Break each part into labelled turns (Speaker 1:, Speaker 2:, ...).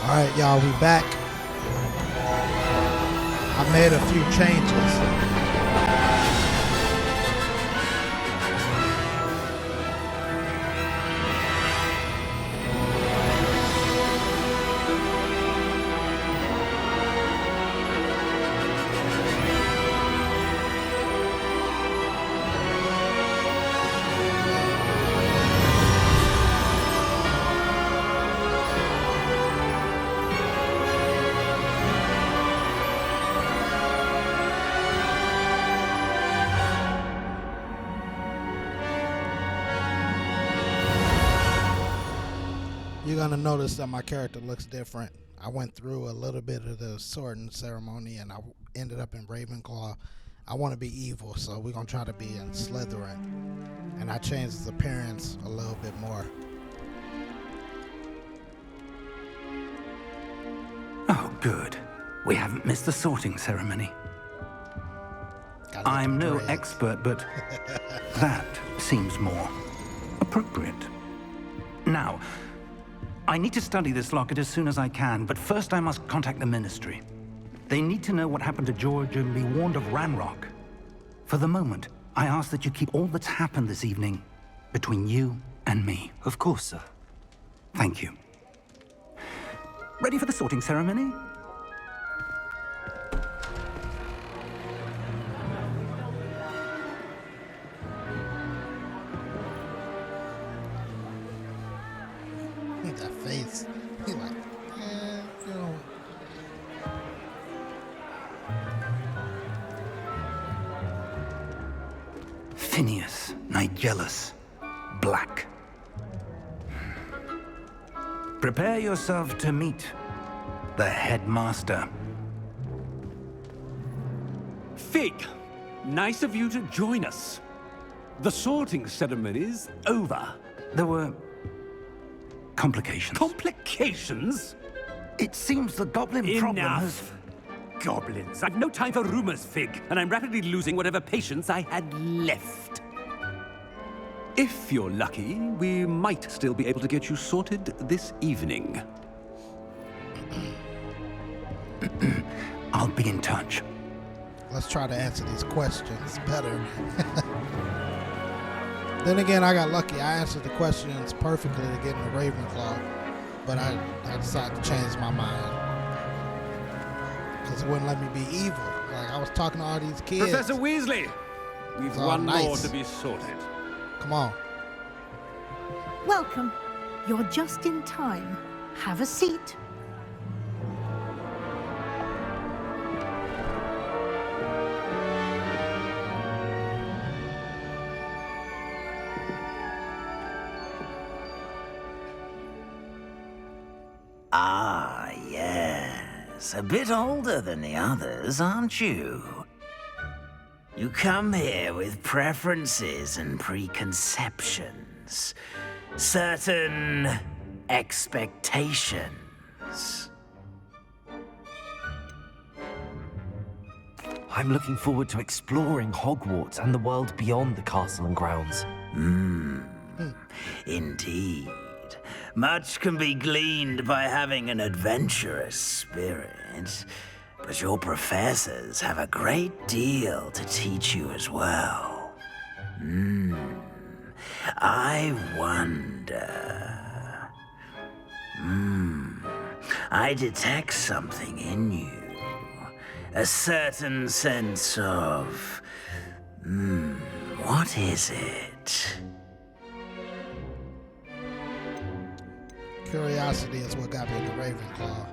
Speaker 1: Alright, y'all, we back. I made a few changes. You're going to notice that my character looks different. I went through a little bit of the sorting ceremony and I ended up in Ravenclaw. I want to be evil, so we're going to try to be in Slytherin. And I changed his appearance a little bit more.
Speaker 2: Oh, good. We haven't missed the sorting ceremony. I'm no expert, but that seems more appropriate. Now, I need to study this locket as soon as I can, but first I must contact the Ministry. They need to know what happened to George and be warned of Ranrock. For the moment, I ask that you keep all that's happened this evening between you and me.
Speaker 3: Of course, sir.
Speaker 2: Thank you. Ready for the sorting ceremony?
Speaker 1: That face. He like, you know.
Speaker 2: Phineas, Nigellus, Black. Prepare yourself to meet the headmaster.
Speaker 4: Fig, nice of you to join us. The sorting ceremony's over.
Speaker 2: There were complications.
Speaker 4: Complications?
Speaker 2: It seems the goblin problem has...
Speaker 4: Enough! Goblins. I've no time for rumors, Fig, and I'm rapidly losing whatever patience I had left. If you're lucky, we might still be able to get you sorted this evening.
Speaker 2: I'll be in touch.
Speaker 1: Let's try to answer these questions better. Then again, I got lucky. I answered the questions perfectly to get into Ravenclaw, but I decided to change my mind because it wouldn't let me be evil. Like, I was talking to all these kids.
Speaker 4: Professor Weasley, we've one more to be sorted.
Speaker 1: Come on.
Speaker 5: Welcome. You're just in time. Have a seat.
Speaker 6: Ah, yes. A bit older than the others, aren't you? You come here with preferences and preconceptions. Certain expectations.
Speaker 3: I'm looking forward to exploring Hogwarts and the world beyond the castle and grounds.
Speaker 6: Indeed. Much can be gleaned by having an adventurous spirit, but your professors have a great deal to teach you as well. I wonder... I detect something in you. A certain sense of... what is it?
Speaker 1: Curiosity is what got me into Ravenclaw.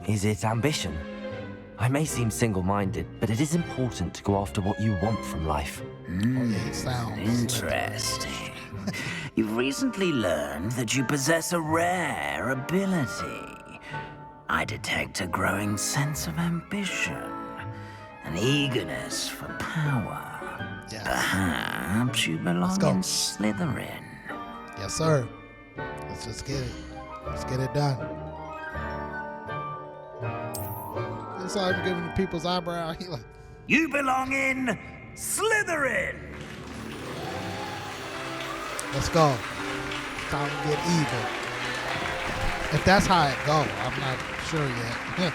Speaker 3: Is it ambition? I may seem single-minded, but it is important to go after what you want from life.
Speaker 1: Oh, yeah, he sounds
Speaker 6: Interesting. You've recently learned that you possess a rare ability. I detect a growing sense of ambition, an eagerness for power.
Speaker 1: Yes.
Speaker 6: Perhaps you belong
Speaker 1: go.
Speaker 6: in Slytherin.
Speaker 1: Yes, sir. Let's just get it. Let's get it done. That's all I'm giving the people's eyebrow. He like,
Speaker 6: You belong in Slytherin!
Speaker 1: let's go. Time to get evil. If that's how it go, I'm not sure yet.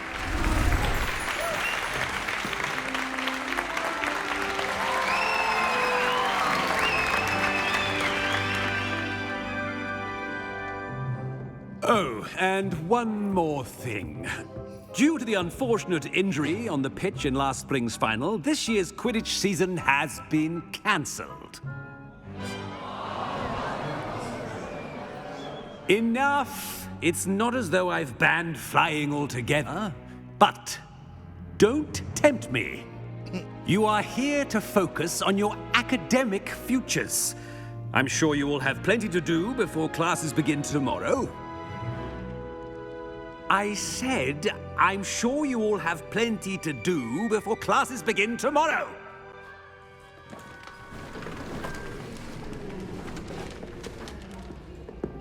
Speaker 4: Oh, and one more thing. Due to the unfortunate injury on the pitch in last spring's final, this year's Quidditch season has been cancelled. Enough! It's not as though I've banned flying altogether, but don't tempt me. You are here to focus on your academic futures. I'm sure you will have plenty to do before classes begin tomorrow. I said, I'm sure you all have plenty to do before classes begin tomorrow.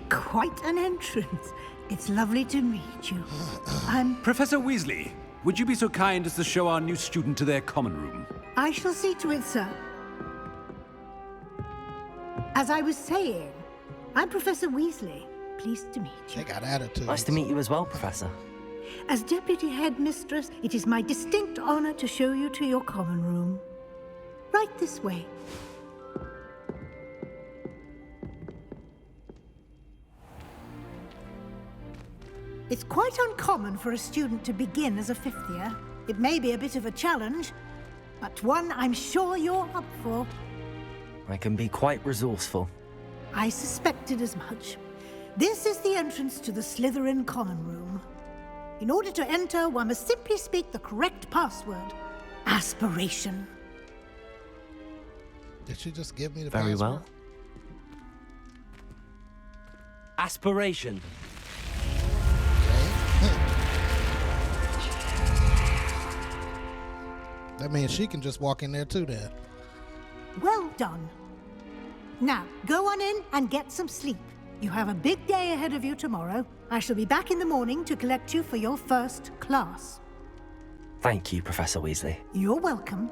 Speaker 5: Quite an entrance. It's lovely to meet you.
Speaker 4: Professor Weasley, would you be so kind as to show our new student to their common room?
Speaker 5: I shall see to it, sir. As I was saying, I'm Professor Weasley. Pleased to meet you.
Speaker 1: They got attitude.
Speaker 3: Nice to meet you as well, Professor.
Speaker 5: As Deputy Headmistress, it is my distinct honor to show you to your common room. Right this way. It's quite uncommon for a student to begin as a fifth year. It may be a bit of a challenge, but one I'm sure you're up for.
Speaker 3: I can be quite resourceful.
Speaker 5: I suspected as much. This is the entrance to the Slytherin common room. In order to enter, one must simply speak the correct password. Aspiration.
Speaker 1: Did she just give me the
Speaker 3: Very
Speaker 1: password?
Speaker 3: well. Aspiration.
Speaker 1: That means she can just walk in there too then.
Speaker 5: Well done. Now, go on in and get some sleep. You have a big day ahead of you tomorrow. I shall be back in the morning to collect you for your first class.
Speaker 3: Thank you, Professor Weasley.
Speaker 5: You're welcome.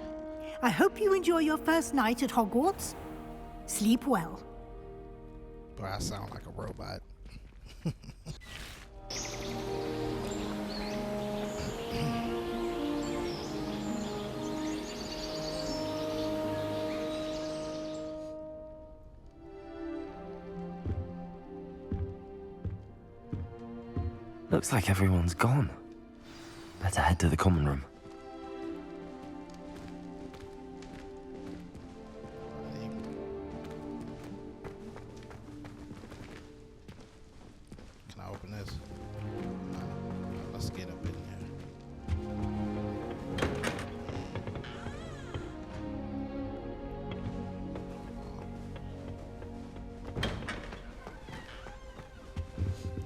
Speaker 5: I hope you enjoy your first night at Hogwarts. Sleep well.
Speaker 1: Boy, I sound like a robot.
Speaker 3: Looks like everyone's gone. Better head to the common room.
Speaker 1: Can I open this? No. Let's get up in there.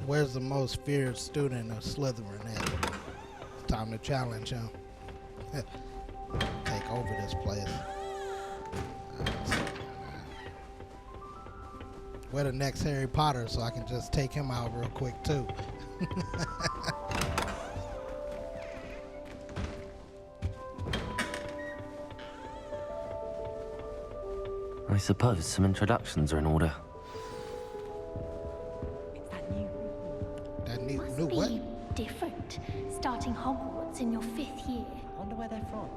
Speaker 1: Where's the most feared student of Slytherin at? It's time to challenge him. Take over this place. We're the next Harry Potter, so I can just take him out real quick too.
Speaker 3: I suppose some introductions are in order.
Speaker 1: That new
Speaker 7: Must
Speaker 1: new
Speaker 7: be
Speaker 1: what?
Speaker 7: different, starting Hogwarts in your 5th year.
Speaker 3: Wonder where they're from.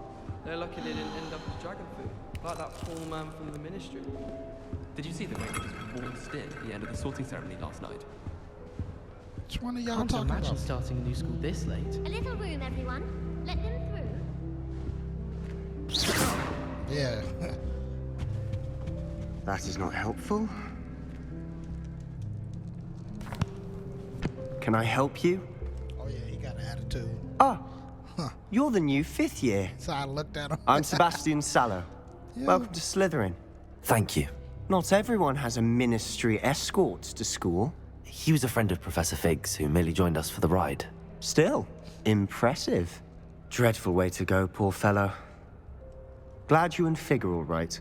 Speaker 8: They're lucky they didn't end up as dragon food, like that tall man from the ministry.
Speaker 9: Did you see the way they just waltzed in at the end of the sorting ceremony last night?
Speaker 1: Which one of y'all
Speaker 8: Can't
Speaker 1: talking
Speaker 8: imagine
Speaker 1: about?
Speaker 8: starting a new school this late.
Speaker 7: A little room, everyone. Let them through.
Speaker 1: Yeah.
Speaker 10: That is not helpful. Can I help you?
Speaker 1: Oh yeah, he got an attitude.
Speaker 10: Ah, you're the new 5th year.
Speaker 1: So I looked at him.
Speaker 10: I'm Sebastian Sallow.
Speaker 1: Yeah.
Speaker 10: Welcome to Slytherin.
Speaker 3: Thank you.
Speaker 10: Not everyone has a ministry escort to school.
Speaker 3: He was a friend of Professor Fig's who merely joined us for the ride.
Speaker 10: Still, impressive. Dreadful way to go, poor fellow. Glad you and Fig are all right.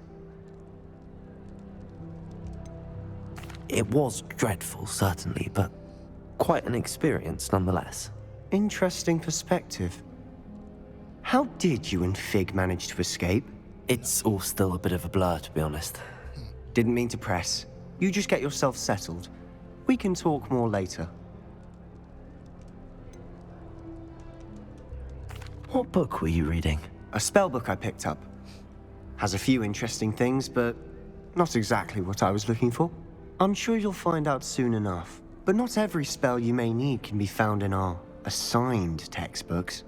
Speaker 3: It was dreadful, certainly, but quite an experience nonetheless.
Speaker 10: Interesting perspective. How did you and Fig manage to escape?
Speaker 3: It's all still a bit of a blur, to be honest.
Speaker 10: Didn't mean to press. You just get yourself settled. We can talk more later.
Speaker 3: What book were you reading?
Speaker 10: A spell book I picked up. Has a few interesting things, but not exactly what I was looking for. I'm sure you'll find out soon enough. But not every spell you may need can be found in our assigned textbooks.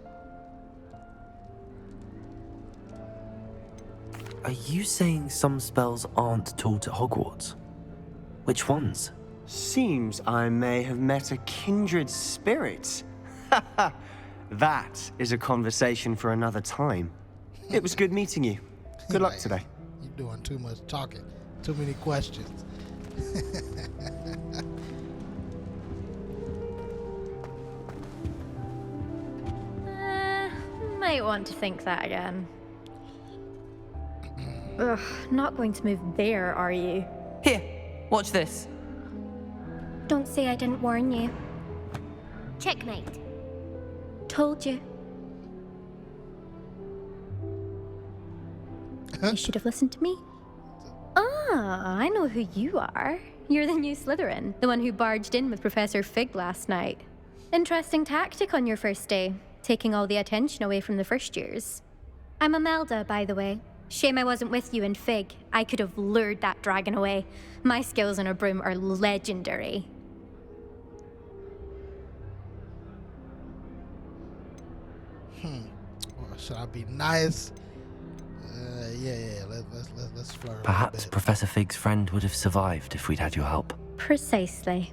Speaker 3: Are you saying some spells aren't taught at Hogwarts? Which ones?
Speaker 10: Seems I may have met a kindred spirit. That is a conversation for another time. It was good meeting you. Good luck today.
Speaker 1: You're doing too much talking. Too many questions.
Speaker 11: Might want to think that again. Ugh, not going to move there, are you?
Speaker 9: Here, watch this.
Speaker 7: Don't say I didn't warn you. Checkmate.
Speaker 11: Told you. You should have listened to me. Ah, I know who you are. You're the new Slytherin, the one who barged in with Professor Fig last night. Interesting tactic on your first day, taking all the attention away from the first years. I'm Imelda, by the way. Shame I wasn't with you in Fig. I could have lured that dragon away. My skills on a broom are legendary.
Speaker 1: Well, should I be nice? Yeah. Let's flirt.
Speaker 3: Perhaps Professor Fig's friend would have survived if we'd had your help.
Speaker 11: Precisely.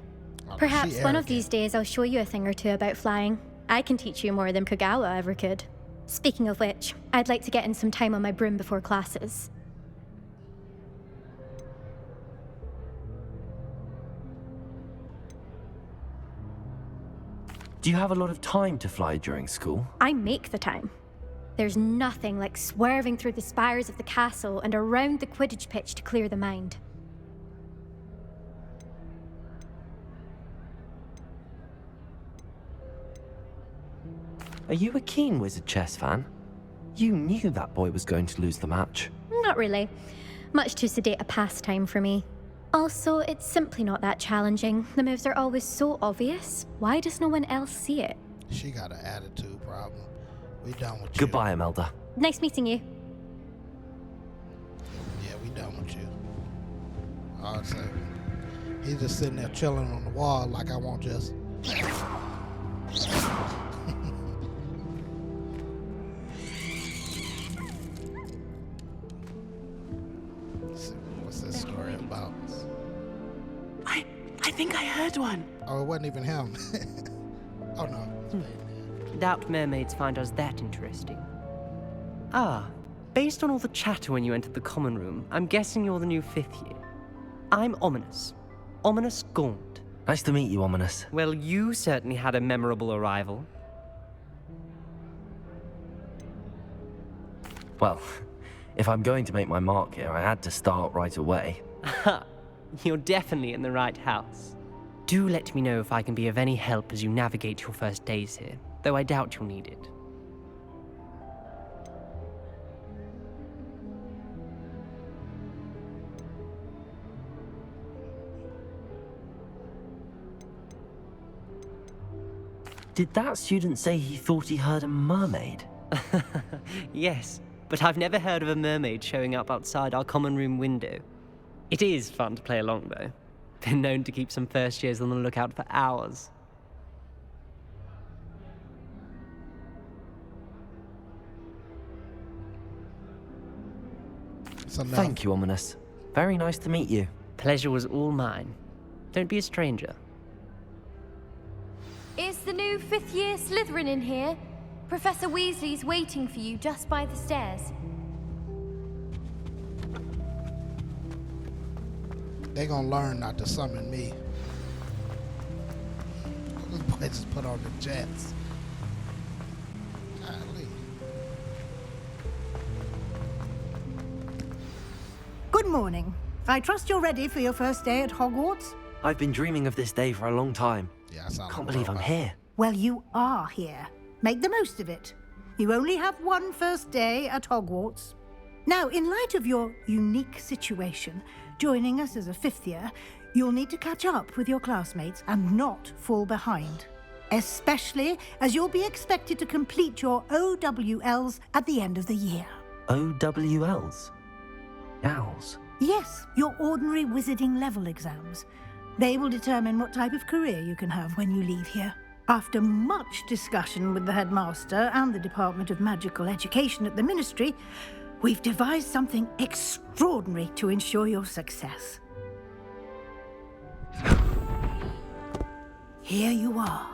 Speaker 1: Oh,
Speaker 11: Perhaps one of these days I'll show you a thing or two about flying. I can teach you more than Kogawa ever could. Speaking of which, I'd like to get in some time on my broom before classes.
Speaker 3: Do you have a lot of time to fly during school?
Speaker 11: I make the time. There's nothing like swerving through the spires of the castle and around the Quidditch pitch to clear the mind.
Speaker 3: Are you a keen Wizard chess fan? You knew that boy was going to lose the match.
Speaker 11: Not really. Much too sedate a pastime for me. Also, it's simply not that challenging. The moves are always so obvious. Why does no one else see it?
Speaker 1: She got an attitude problem. We done with you.
Speaker 3: Goodbye, Imelda.
Speaker 11: Nice meeting you.
Speaker 1: Yeah, we done with you. Oh, so he's just sitting there chilling on the wall like I won't just. What's this story about?
Speaker 12: I think I heard one.
Speaker 1: Oh, it wasn't even him. Oh no.
Speaker 12: Doubt mermaids find us that interesting. Ah, based on all the chatter when you entered the common room, I'm guessing you're the new 5th year. I'm Ominous. Ominous Gaunt.
Speaker 3: Nice to meet you, Ominous.
Speaker 12: Well, you certainly had a memorable arrival.
Speaker 3: Well, if I'm going to make my mark here, I had to start right away.
Speaker 12: Ha! You're definitely in the right house. Do let me know if I can be of any help as you navigate your first days here, though I doubt you'll need it.
Speaker 3: Did that student say he thought he heard a mermaid?
Speaker 12: Yes, but I've never heard of a mermaid showing up outside our common room window. It is fun to play along, though. Been known to keep some first years on the lookout for hours.
Speaker 3: Thank you, Ominous. Very nice to meet you.
Speaker 12: Pleasure was all mine. Don't be a stranger.
Speaker 7: Is the new 5th year Slytherin in here? Professor Weasley's waiting for you just by the stairs.
Speaker 1: They gonna learn not to summon me. This boy just put on the jets. Golly.
Speaker 5: Good morning. I trust you're ready for your first day at Hogwarts?
Speaker 3: I've been dreaming of this day for a long time.
Speaker 1: Yeah, I sound
Speaker 3: Can't
Speaker 1: like
Speaker 3: believe I'm here.
Speaker 5: Well, you are here. Make the most of it. You only have one first day at Hogwarts. Now, in light of your unique situation, joining us as a 5th year, you'll need to catch up with your classmates and not fall behind. especially as you'll be expected to complete your OWLs at the end of the year.
Speaker 3: OWLs? Owls?
Speaker 5: Yes, your ordinary wizarding level exams. They will determine what type of career you can have when you leave here. After much discussion with the headmaster and the Department of Magical Education at the Ministry, we've devised something extraordinary to ensure your success. Here you are.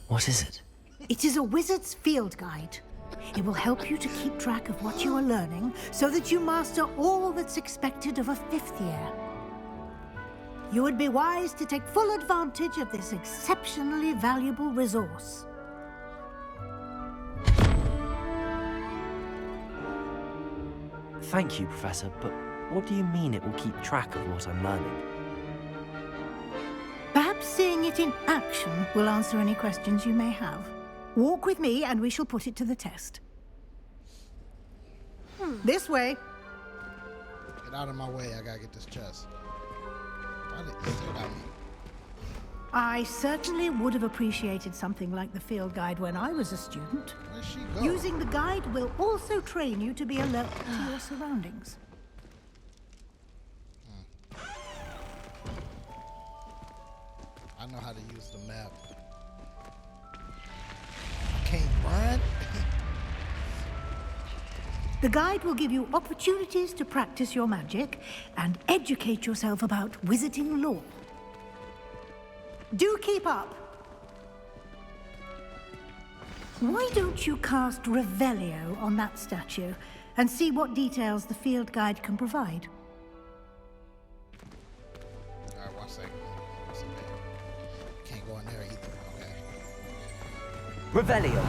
Speaker 3: What is it?
Speaker 5: It is a wizard's field guide. It will help you to keep track of what you are learning so that you master all that's expected of a 5th year. You would be wise to take full advantage of this exceptionally valuable resource.
Speaker 3: Thank you, Professor, but what do you mean it will keep track of what I'm learning?
Speaker 5: Perhaps seeing it in action will answer any questions you may have. Walk with me and we shall put it to the test. This way.
Speaker 1: Get out of my way, I gotta get this chest. Why did you say that?
Speaker 5: I certainly would have appreciated something like the field guide when I was a student.
Speaker 1: Where'd she go?
Speaker 5: Using the guide will also train you to be alert to your surroundings.
Speaker 1: I know how to use the map. I can't run.
Speaker 5: The guide will give you opportunities to practice your magic and educate yourself about wizarding lore. Do keep up. Why don't you cast Revelio on that statue and see what details the field guide can provide?
Speaker 1: Alright, one second. Can't go in there either. Okay.
Speaker 3: Revelio!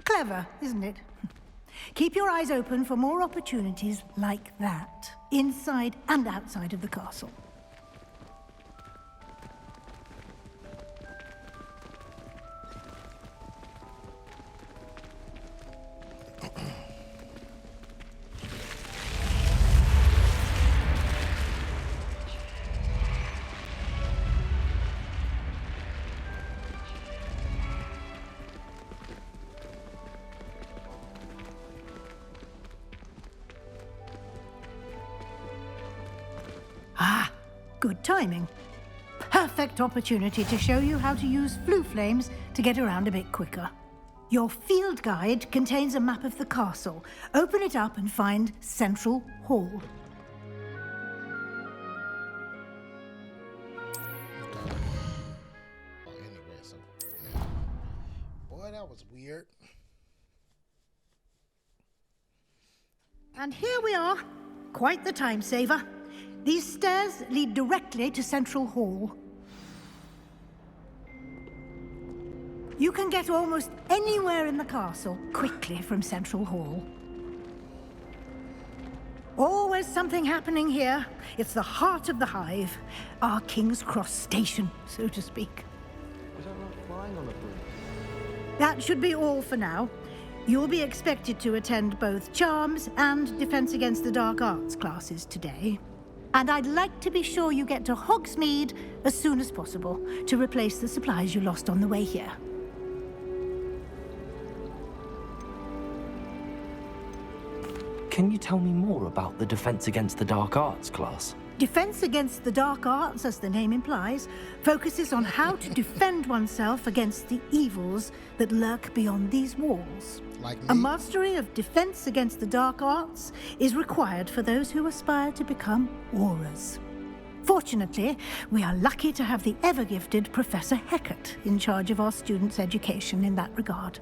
Speaker 5: Clever, isn't it? Keep your eyes open for more opportunities like that, inside and outside of the castle. Good timing. Perfect opportunity to show you how to use flue flames to get around a bit quicker. Your field guide contains a map of the castle. Open it up and find Central Hall.
Speaker 1: Oh, anyway, so yeah. Boy, that was weird.
Speaker 5: And here we are. Quite the time saver. These stairs lead directly to Central Hall. You can get almost anywhere in the castle quickly from Central Hall. Always something happening here. It's the heart of the hive, our King's Cross station, so to speak.
Speaker 8: Was that not flying on a broom?
Speaker 5: That should be all for now. You'll be expected to attend both Charms and Defense Against the Dark Arts classes today. And I'd like to be sure you get to Hogsmeade as soon as possible to replace the supplies you lost on the way here.
Speaker 3: Can you tell me more about the Defense Against the Dark Arts class?
Speaker 5: Defense Against the Dark Arts, as the name implies, focuses on how to defend oneself against the evils that lurk beyond these walls.
Speaker 1: Like me?
Speaker 5: A mastery of Defense Against the Dark Arts is required for those who aspire to become Aurors. Fortunately, we are lucky to have the ever-gifted Professor Hecat in charge of our students' education in that regard.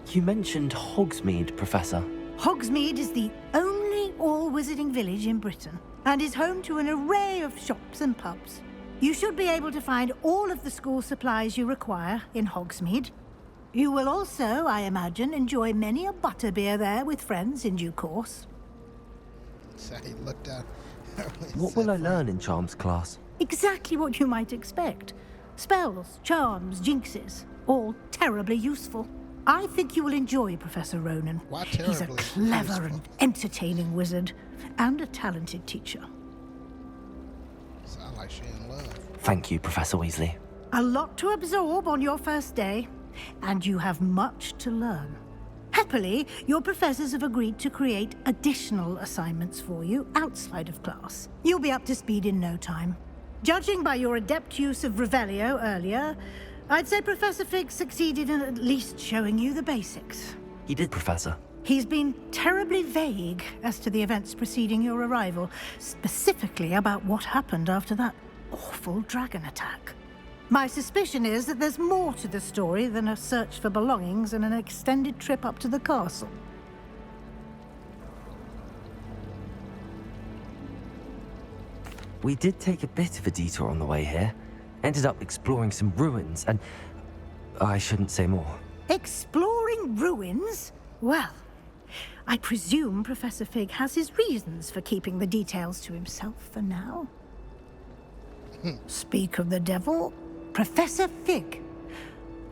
Speaker 3: You mentioned Hogsmeade, Professor.
Speaker 5: Hogsmeade is the only all-wizarding village in Britain and is home to an array of shops and pubs. You should be able to find all of the school supplies you require in Hogsmeade. You will also, I imagine, enjoy many a butterbeer there with friends in due course.
Speaker 1: So he looked at
Speaker 3: What will I learn in Charms class?
Speaker 5: Exactly what you might expect. Spells, charms, jinxes, all terribly useful. I think you will enjoy Professor Ronan.
Speaker 1: Why
Speaker 5: He's a
Speaker 1: terribly
Speaker 5: clever
Speaker 1: useful?
Speaker 5: and entertaining wizard, and a talented teacher.
Speaker 1: Sound like she in love.
Speaker 3: Thank you, Professor Weasley.
Speaker 5: A lot to absorb on your first day, and you have much to learn. Happily, your professors have agreed to create additional assignments for you outside of class. You'll be up to speed in no time. Judging by your adept use of Revelio earlier, I'd say Professor Fig succeeded in at least showing you the basics.
Speaker 3: He did, Professor.
Speaker 5: He's been terribly vague as to the events preceding your arrival, specifically about what happened after that awful dragon attack. My suspicion is that there's more to the story than a search for belongings and an extended trip up to the castle.
Speaker 3: We did take a bit of a detour on the way here. Ended up exploring some ruins, and I shouldn't say more.
Speaker 5: Exploring ruins? Well, I presume Professor Fig has his reasons for keeping the details to himself for now. Speak of the devil, Professor Fig.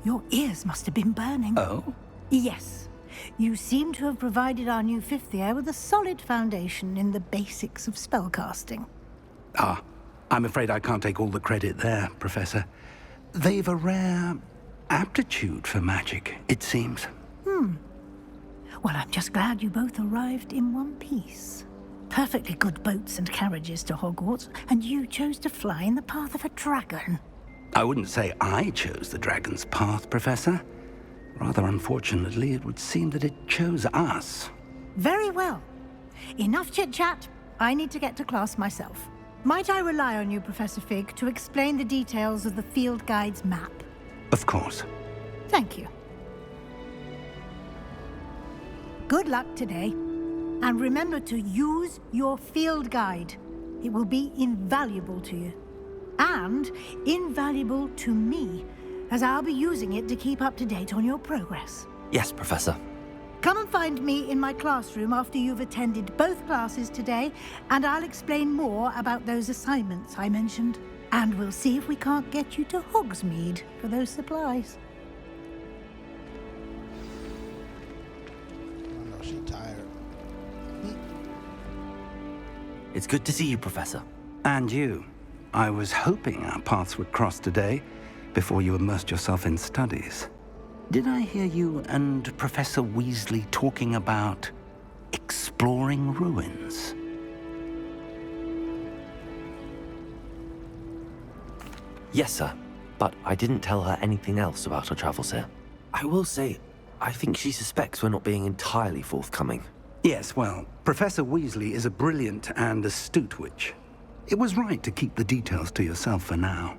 Speaker 5: Your ears must have been burning.
Speaker 2: Oh?
Speaker 5: Yes. You seem to have provided our new fifth year with a solid foundation in the basics of spellcasting.
Speaker 2: Ah, I'm afraid I can't take all the credit there, Professor. They've a rare aptitude for magic, it seems.
Speaker 5: Well, I'm just glad you both arrived in one piece. Perfectly good boats and carriages to Hogwarts, and you chose to fly in the path of a dragon.
Speaker 2: I wouldn't say I chose the dragon's path, Professor. Rather unfortunately, it would seem that it chose us.
Speaker 5: Very well. Enough chit-chat. I need to get to class myself. Might I rely on you, Professor Fig, to explain the details of the field guide's map?
Speaker 2: Of course.
Speaker 5: Thank you. Good luck today. And remember to use your field guide. It will be invaluable to you. And invaluable to me, as I'll be using it to keep up to date on your progress.
Speaker 3: Yes, Professor.
Speaker 5: Come and find me in my classroom after you've attended both classes today, and I'll explain more about those assignments I mentioned. And we'll see if we can't get you to Hogsmeade for those supplies.
Speaker 1: I know she's tired.
Speaker 3: It's good to see you, Professor.
Speaker 2: And you. I was hoping our paths would cross today, before you immersed yourself in studies. Did I hear you and Professor Weasley talking about exploring ruins?
Speaker 3: Yes, sir. But I didn't tell her anything else about our travels here. I will say, I think she suspects we're not being entirely forthcoming.
Speaker 2: Yes, well, Professor Weasley is a brilliant and astute witch. It was right to keep the details to yourself for now.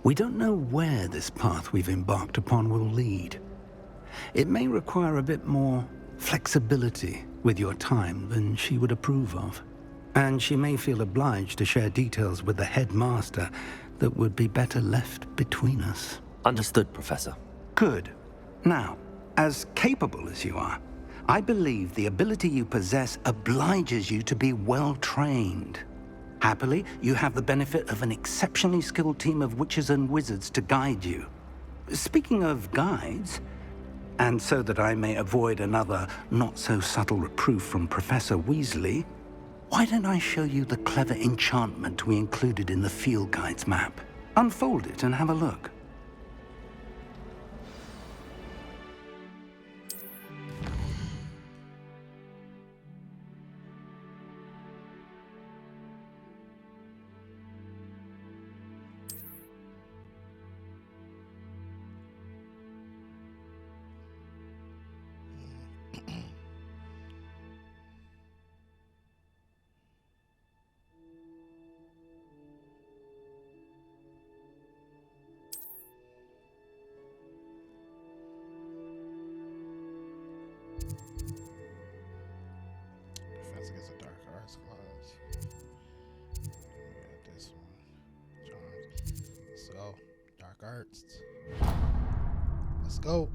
Speaker 2: We don't know where this path we've embarked upon will lead. It may require a bit more flexibility with your time than she would approve of. And she may feel obliged to share details with the headmaster that would be better left between us.
Speaker 3: Understood, Professor.
Speaker 2: Good. Now, as capable as you are, I believe the ability you possess obliges you to be well-trained. Happily, you have the benefit of an exceptionally skilled team of witches and wizards to guide you. speaking of guides, and so that I may avoid another not-so-subtle reproof from Professor Weasley, why don't I show you the clever enchantment we included in the field guide's map? Unfold it and have a look.
Speaker 1: Defense against the dark arts class. This one. Charms. So, dark arts. Let's go.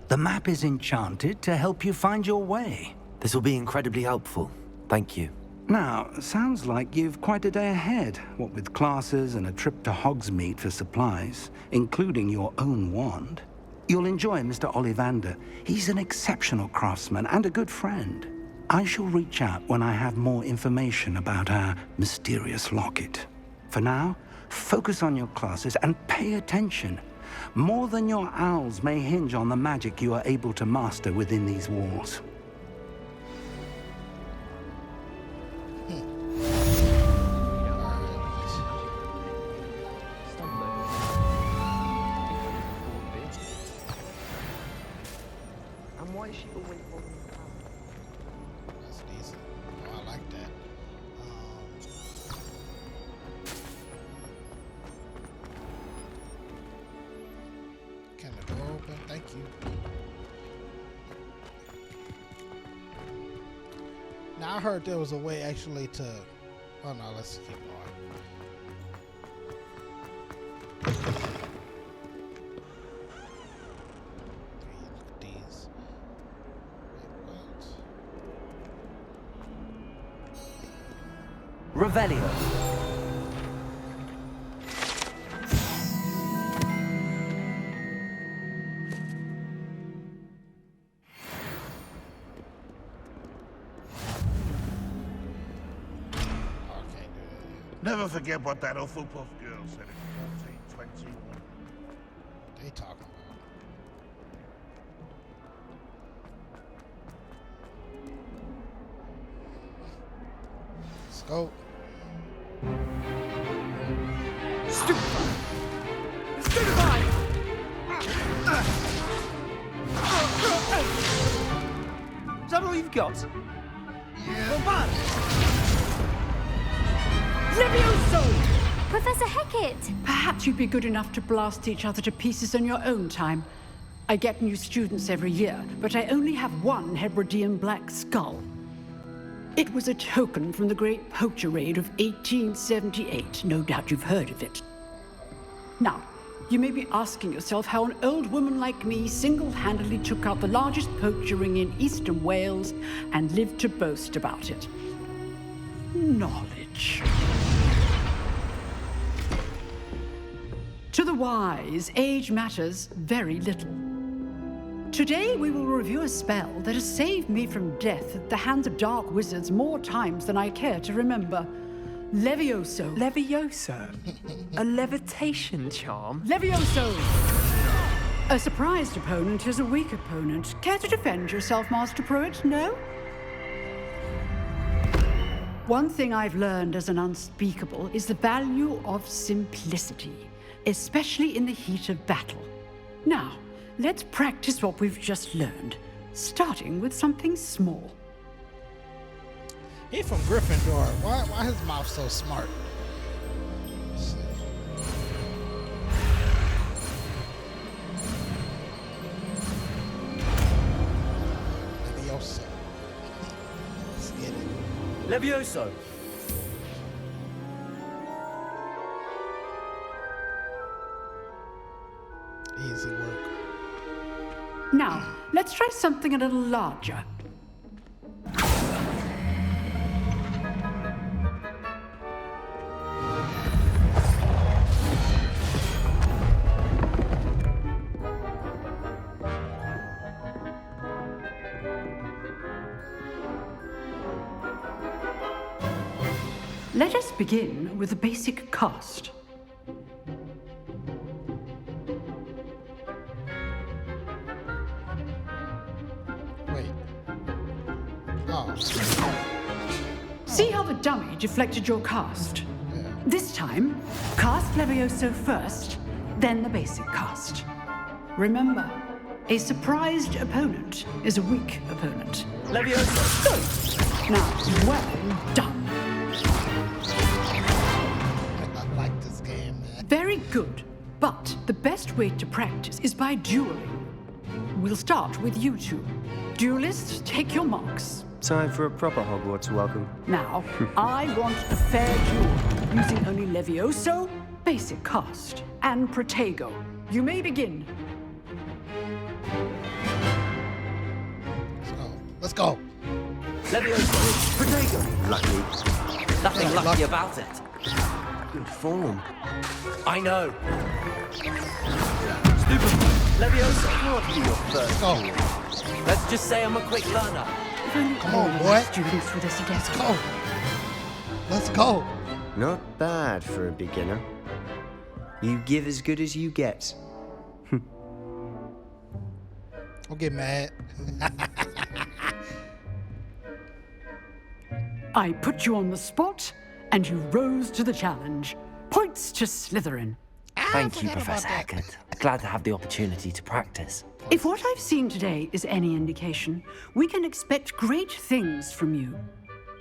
Speaker 2: The map is enchanted to help you find your way.
Speaker 3: This will be incredibly helpful. Thank you.
Speaker 2: Now, sounds like you've quite a day ahead, what with classes and a trip to Hogsmeade for supplies, including your own wand. You'll enjoy Mr. Ollivander. He's an exceptional craftsman and a good friend. I shall reach out when I have more information about our mysterious locket. For now, focus on your classes and pay attention. More than your owls may hinge on the magic you are able to master within these walls.
Speaker 8: And why is she always holding the power?
Speaker 1: That's decent. Oh, I like that. Can the door open? Thank you. Now I heard there was a way actually to. Oh no, let's keep going. Look at these. Wait, what?
Speaker 3: Revelio.
Speaker 13: Never forget what that Hufflepuff girl said in 1421.
Speaker 1: They talking about. Let's go.
Speaker 12: Is that all you've got?
Speaker 13: Yeah.
Speaker 14: Levioso!
Speaker 7: Professor Hecat!
Speaker 14: Perhaps you'd be good enough to blast each other to pieces on your own time. I get new students every year, but I only have one Hebridean black skull. It was a token from the Great Poacher Raid of 1878. No doubt you've heard of it. Now, you may be asking yourself how an old woman like me single-handedly took out the largest poacher ring in eastern Wales and lived to boast about it. Knowledge. To the wise, age matters very little. Today we will review a spell that has saved me from death at the hands of dark wizards more times than I care to remember. Levioso.
Speaker 12: Levioso? A levitation charm?
Speaker 14: Levioso! A surprised opponent is a weak opponent. Care to defend yourself, Master Pruitt? No? One thing I've learned as an unspeakable is the value of simplicity, especially in the heat of battle. Now, let's practice what we've just learned, starting with something small.
Speaker 1: He from Gryffindor. Why his mouth so smart? Levioso. Let's get it.
Speaker 3: Levioso.
Speaker 1: Easy work.
Speaker 14: Now, let's try something a little larger. Let us begin with the basic cast.
Speaker 1: Wait. Oh.
Speaker 14: See how the dummy deflected your cast? This time, cast Levioso first, then the basic cast. Remember, a surprised opponent is a weak opponent.
Speaker 3: Levioso!
Speaker 14: Now, well done.
Speaker 1: I like this game, man.
Speaker 14: Very good. But the best way to practice is by dueling. We'll start with you two. Duelists, take your marks.
Speaker 10: Time for a proper Hogwarts welcome.
Speaker 14: Now, I want a fair duel, using only Levioso, basic cast, and Protego. You may begin.
Speaker 1: Let's go.
Speaker 3: Levioso, Protego.
Speaker 10: Lucky.
Speaker 3: Nothing lucky about it.
Speaker 10: Good form.
Speaker 3: I know. Stupid. Levioso, what be your first?
Speaker 1: Go.
Speaker 3: Let's just say I'm a quick learner.
Speaker 1: Come on, boy.
Speaker 14: Students with us
Speaker 1: Let's go. Let's go.
Speaker 10: Not bad for a beginner. You give as good as you get.
Speaker 1: Don't get mad.
Speaker 14: I put you on the spot, and you rose to the challenge. Points to Slytherin.
Speaker 3: Thank you, Professor Eckert. Glad to have the opportunity to practice.
Speaker 14: If what I've seen today is any indication, we can expect great things from you.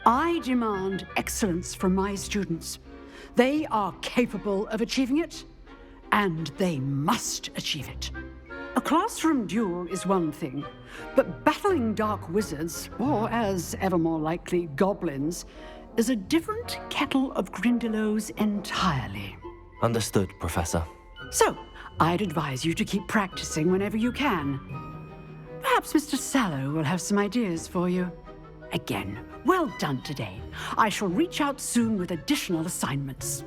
Speaker 14: I demand excellence from my students. They are capable of achieving it, and they must achieve it. A classroom duel is one thing, but battling dark wizards, or as ever more likely, goblins, is a different kettle of Grindylows entirely.
Speaker 3: Understood, Professor.
Speaker 14: So, I'd advise you to keep practicing whenever you can. Perhaps Mr. Sallow will have some ideas for you. Again, well done today. I shall reach out soon with additional assignments.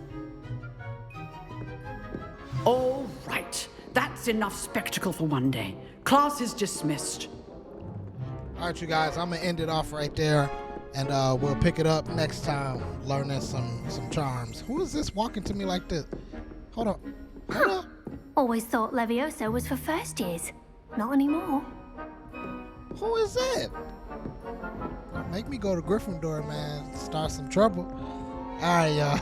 Speaker 14: All right. That's enough spectacle for one day. Class is dismissed.
Speaker 1: All right, you guys, I'm gonna end it off right there, and we'll pick it up next time, learning some charms. Who is this walking to me like this? Hold on. Hold on.
Speaker 7: Always thought Levioso was for first years. Not anymore.
Speaker 1: Who is that? Make me go to Gryffindor, man. Start some trouble. All right, y'all.